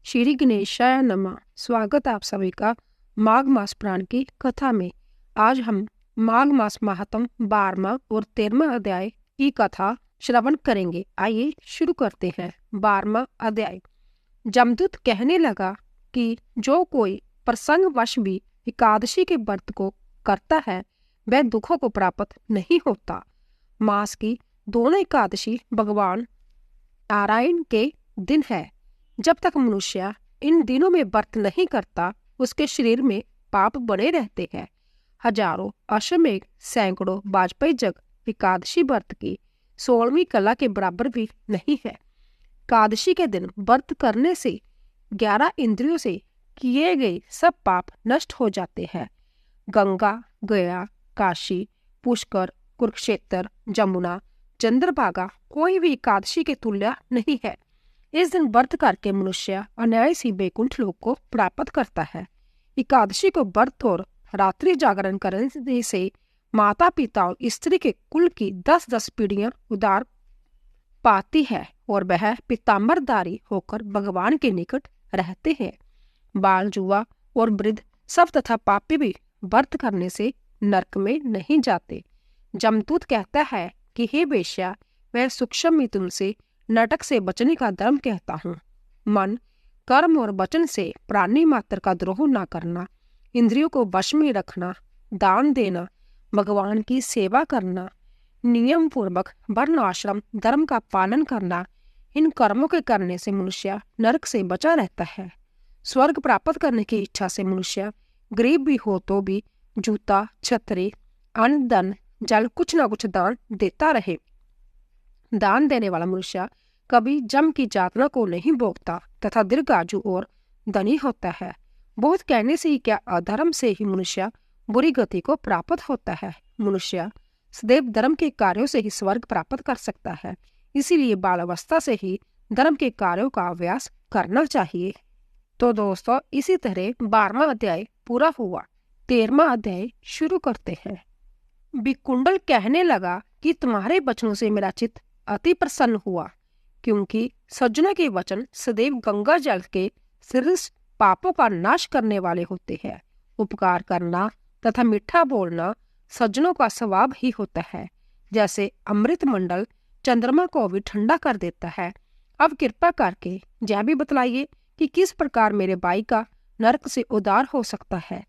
श्री गणेशाय नमः। स्वागत है आप सभी का माघ मास पुराण की कथा में। आज हम माघ मास महात्म 12वां और 13वां अध्याय की कथा श्रवण करेंगे। आइए शुरू करते हैं। 12वां अध्याय। जमदूत कहने लगा कि जो कोई प्रसंगवश भी एकादशी के व्रत को करता है वह दुखों को प्राप्त नहीं होता। मास की दोनों एकादशी भगवान नारायण के दिन है। जब तक मनुष्य इन दिनों में व्रत नहीं करता उसके शरीर में पाप बने रहते हैं। हजारों अश्वमेघ सैकड़ों वाजपेयी जग एकादशी व्रत की 16वीं कला के बराबर भी नहीं है। एकादशी के दिन व्रत करने से 11 इंद्रियों से किए गए सब पाप नष्ट हो जाते हैं। गंगा, गया, काशी, पुष्कर, कुरुक्षेत्र, जमुना, चंद्रभागा कोई भी एकादशी के तुल्य नहीं है। इस दिन व्रत करके मनुष्य अनायास वैकुंठ लोक को प्राप्त करता है। एकादशी को व्रत और रात्रि जागरण करने से माता पिता और स्त्री के कुल की 10-10 पीढ़ियां उद्धार पाती है और वह पीताम्बरधारी होकर भगवान के निकट रहते हैं। बाल, जुआ और वृद्ध सब तथा पापी भी व्रत करने से नरक में नहीं जाते। जमदूत कहता है कि हे वेश्या, मैं सूक्ष्म में तुमसे नाटक से बचने का धर्म कहता हूँ। मन, कर्म और वचन से प्राणी मात्र का द्रोह न करना, इंद्रियों को वश में रखना, दान देना, भगवान की सेवा करना, नियम पूर्वक वर्ण आश्रम धर्म का पालन करना, इन कर्मों के करने से मनुष्य नरक से बचा रहता है। स्वर्ग प्राप्त करने की इच्छा से मनुष्य गरीब भी हो तो भी जूता, छतरी, अन्न, धन, जल कुछ न कुछ दान देता रहे। दान देने वाला मनुष्य कभी जम की यातना को नहीं भोगता तथा दीर्घायु और धनी होता है। बहुत कहने से ही क्या अधर्म से ही मनुष्य बुरी गति को प्राप्त होता है। मनुष्य सदैव धर्म के कार्यों से ही स्वर्ग प्राप्त कर सकता है। इसीलिए बालावस्था से ही धर्म के कार्यों का अभ्यास करना चाहिए। तो दोस्तों, इसी तरह 12वां अध्याय पूरा हुआ। 13वां अध्याय शुरू करते हैं। विकुंडल कहने लगा कि तुम्हारे वचनों से मेरा चित्त अति प्रसन्न हुआ, क्योंकि सज्जनों के वचन सदैव गंगा जल के श्रेष्ठ पापों का नाश करने वाले होते हैं। उपकार करना तथा मीठा बोलना सज्जनों का स्वभाव ही होता है। जैसे अमृत मंडल चंद्रमा को भी ठंडा कर देता है। अब कृपा करके यह भी बतलाइए कि किस प्रकार मेरे भाई का नरक से उद्धार हो सकता है।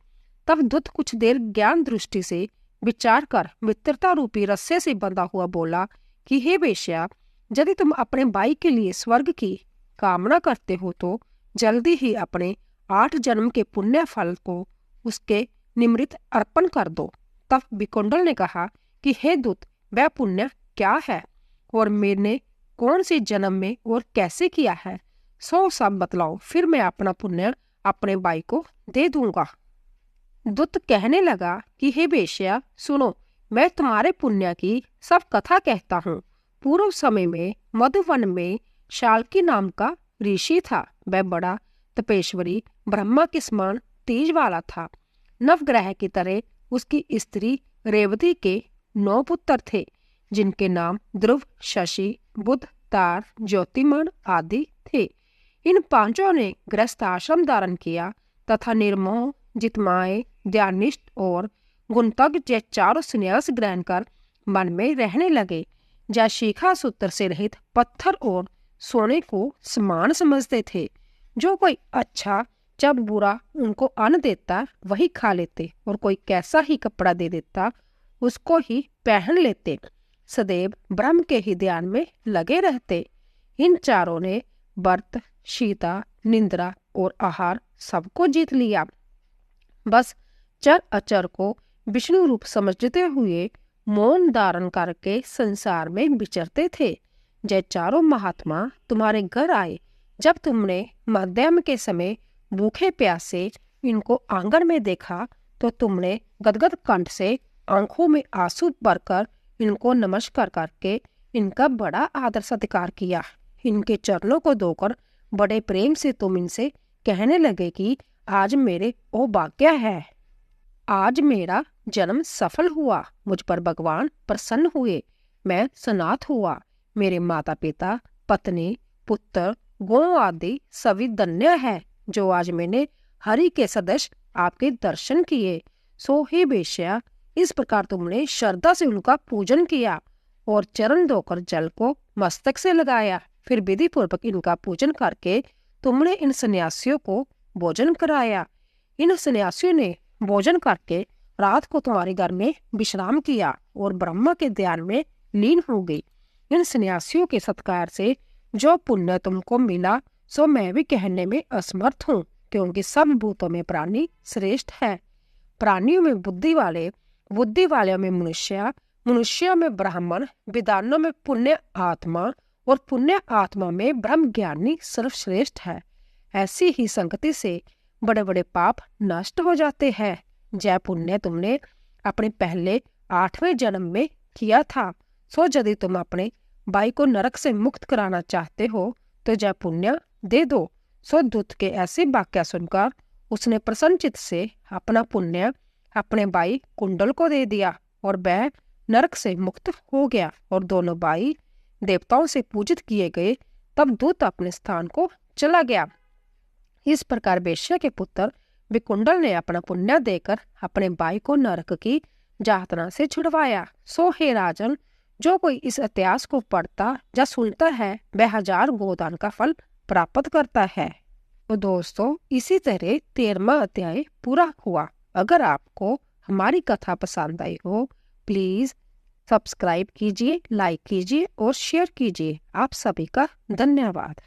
तब दूत कुछ देर ज्ञान दृष्टि से विचार कर मित्रता रूपी रस्से से बंधा हुआ बोला कि हे वेश्या, यदि तुम अपने भाई के लिए स्वर्ग की कामना करते हो तो जल्दी ही अपने 8 जन्म के पुण्य फल को उसके निमित्त अर्पण कर दो। तब विकुंडल ने कहा कि हे दूत, वह पुण्य क्या है और मैंने कौन से जन्म में और कैसे किया है, सो सब बतलाओ, फिर मैं अपना पुण्य अपने भाई को दे दूंगा। दूत कहने लगा कि हे वेश्या, सुनो, मैं तुम्हारे पुण्य की सब कथा कहता हूँ। पूर्व समय में मधुवन में शाल्की नाम का ऋषि था। वह बड़ा तपेश्वरी ब्रह्मा के समान तेज वाला था। नवग्रह की तरह उसकी स्त्री रेवती के 9 पुत्र थे, जिनके नाम ध्रुव, शशि, बुध, तार, ज्योतिमन आदि थे। इन 5 ने गृहस्थ आश्रम धारण किया तथा निर्मोह, जितमाए, ध्यानिष्ठ और गुणतज्ञ ये 4 संन्यास ग्रहण कर मन में रहने लगे। जय शिखा सूत्र से रहित पत्थर और सोने को समान समझते थे। जो कोई अच्छा जब बुरा उनको अन्न देता वही खा लेते और कोई कैसा ही कपड़ा दे देता उसको ही पहन लेते। सदैव ब्रह्म के ही ध्यान में लगे रहते। इन 4 ने व्रत, शीता, निंद्रा और आहार सबको जीत लिया। बस चर अचर को विष्णु रूप समझते हुए मौन धारण करके संसार में विचरते थे। जय 4 महात्मा तुम्हारे घर आए। जब तुमने मध्यम के समय भूखे प्यासे इनको आंगन में देखा तो तुमने गदगद कंठ से आंखों में आंसू भरकर इनको नमस्कार करके इनका बड़ा आदर सत्कार किया। इनके चरणों को धोकर बड़े प्रेम से तुम इनसे कहने लगे कि आज मेरे ओ भाग्य है, आज मेरा जन्म सफल हुआ, मुझ पर भगवान प्रसन्न हुए, मैं सनाथ हुआ। मेरे माता पिता, पत्नी, पुत्र गौ आदि सभी धन्य है जो आज मैंने हरि के सदस्य आपके दर्शन किए। सो हे वेश्या, इस प्रकार तुमने श्रद्धा से उनका पूजन किया और चरण धोकर जल को मस्तक से लगाया। फिर विधि पूर्वक इनका पूजन करके तुमने इन सन्यासियों को भोजन कराया। इन सन्यासियों ने भोजन करके रात को तुम्हारे घर में विश्राम किया और ब्रह्मा के ध्यान में लीन हो गई। इन सन्यासियों के सत्कार से जो पुण्य तुमको मिला सो मैं भी कहने में असमर्थ हूँ, क्योंकि सब भूतों में प्राणी श्रेष्ठ है। प्राणियों में बुद्धि वाले, बुद्धि वाले में मनुष्य, मनुष्यों में ब्राह्मण, विद्वानों में पुण्य आत्मा और पुण्य आत्मा में ब्रह्म ज्ञानी सर्वश्रेष्ठ है। ऐसी ही संगति से बड़े बड़े पाप नष्ट हो जाते हैं। जय पुण्य तुमने अपने पहले 8वें जन्म में किया था। सो यदि तुम अपने भाई को नरक से मुक्त कराना चाहते हो तो जय पुण्य दे दो। सो दूत के ऐसे वाक्य सुनकर उसने प्रसन्नचित से अपना पुण्य अपने भाई कुंडल को दे दिया और वह नरक से मुक्त हो गया और दोनों भाई देवताओं से पूजित किए गए। तब दूत अपने स्थान को चला गया। इस प्रकार वेश्या के पुत्र विकुंडल ने अपना पुण्य देकर अपने भाई को नरक की यातना से छुड़वाया। सो हे राजन, जो कोई इस इतिहास को पढ़ता या सुनता है वह 1000 गोदान का फल प्राप्त करता है। तो दोस्तों, इसी तरह 13वां अध्याय पूरा हुआ। अगर आपको हमारी कथा पसंद आई हो प्लीज सब्सक्राइब कीजिए, लाइक कीजिए और शेयर कीजिए। आप सभी का धन्यवाद।